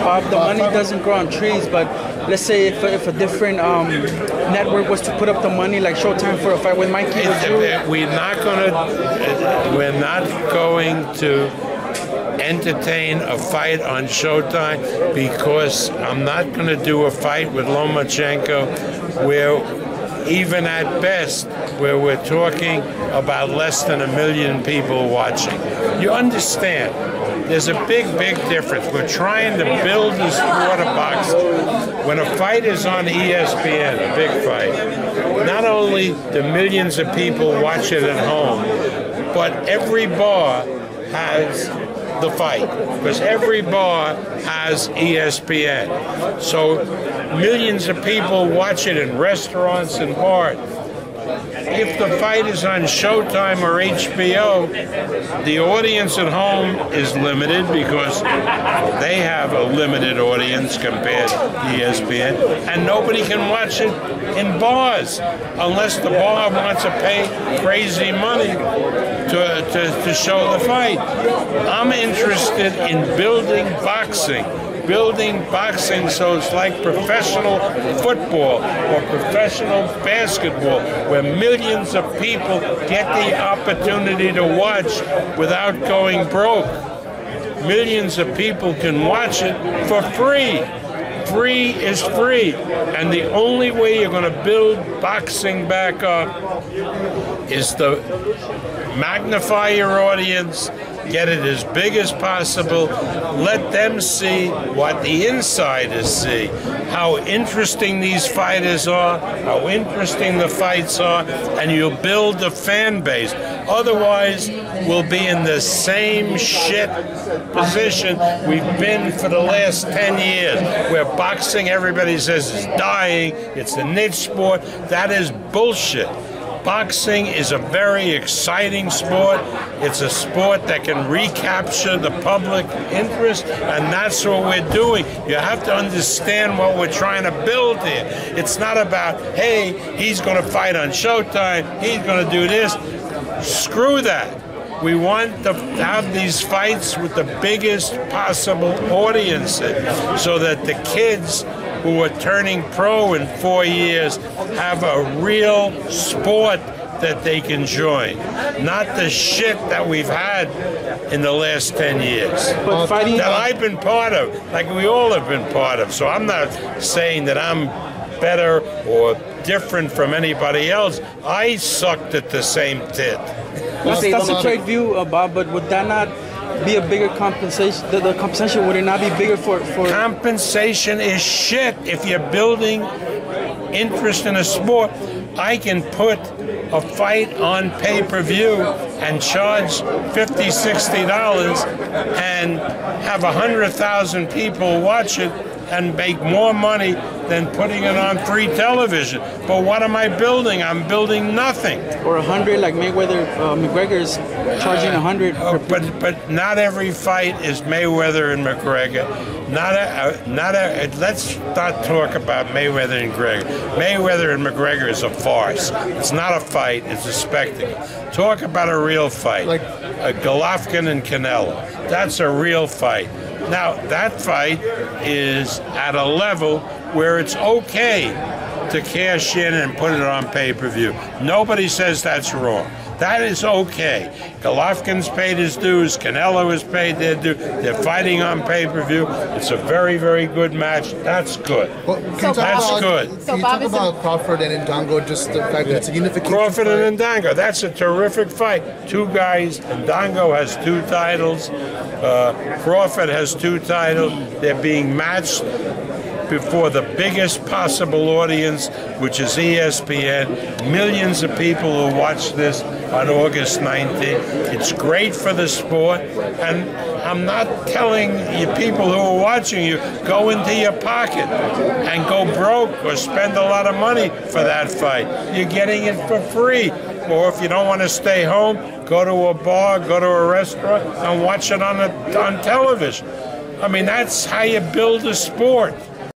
Bob, the money doesn't grow on trees, but let's say if a different network was to put up the money, like Showtime for a fight with Mikey, we're not going to entertain a fight on Showtime, because I'm not going to do a fight with Lomachenko where, even at best, where we're talking about less than 1 million people watching. You understand, there's a big difference. We're trying to build the sport of boxing. When a fight is on ESPN, a big fight, not only do millions of people watch it at home, but every bar has the fight, because every bar has ESPN. So millions of people watch it in restaurants and bars. If the fight is on Showtime or HBO, the audience at home is limited because they have a limited audience compared to ESPN, and nobody can watch it in bars unless the bar wants to pay crazy money to show the fight. I'm interested in building boxing so it's like professional football or professional basketball, where millions of people get the opportunity to watch without going broke. Millions of people can watch it for free. Free is free. And the only way you're going to build boxing back up is to magnify your audience, get it as big as possible, let them see what the insiders see, how interesting these fighters are, how interesting the fights are, and you'll build a fan base. Otherwise, we'll be in the same shit position we've been for the last 10 years, where boxing, everybody says, is dying, it's a niche sport. That is bullshit. Boxing is a very exciting sport. It's a sport that can recapture the public interest, and that's what we're doing. You have to understand what we're trying to build here. It's not about, hey, he's going to fight on Showtime, he's going to do this. Screw that. We want to have these fights with the biggest possible audiences so that the kids who are turning pro in 4 years have a real sport that they can join, not the shit that we've had in the last 10 years that I've been part of, like we all have been part of. So I'm not saying that I'm better or different from anybody else. I sucked at the same tit. That's a great view, Bob, but would that not be a bigger compensation? The compensation, would it not be bigger for... Compensation is shit. If you're building interest in a sport, I can put a fight on pay-per-view and charge $50, $60 and have 100,000 people watch it and make more money than putting it on free television. But what am I building? I'm building nothing. Or 100, like Mayweather, McGregor's charging 100. But not every fight is Mayweather and McGregor. Let's not talk about Mayweather and McGregor. Mayweather and McGregor is a farce. It's not a fight. It's a spectacle. Talk about a real fight, like Golovkin and Canelo. That's a real fight. Now, that fight is at a level where it's okay to cash in and put it on pay-per-view. Nobody says that's wrong. That is okay. Golovkin's paid his dues. Canelo has paid their dues. They're fighting on pay-per-view. It's a very, very good match. That's good. Well, that's good. Can you talk about Crawford and Ndango, just the fact that it's a unification Crawford fight? and Ndango, that's a terrific fight. Two guys. Ndango has 2 titles. Crawford has 2 titles. They're being matched before the biggest possible audience, which is ESPN. Millions of people who watch this on August 19th. It's great for the sport, and I'm not telling you people who are watching you, go into your pocket and go broke or spend a lot of money for that fight. You're getting it for free. Or if you don't want to stay home, go to a bar, go to a restaurant, and watch it on television. I mean, that's how you build a sport.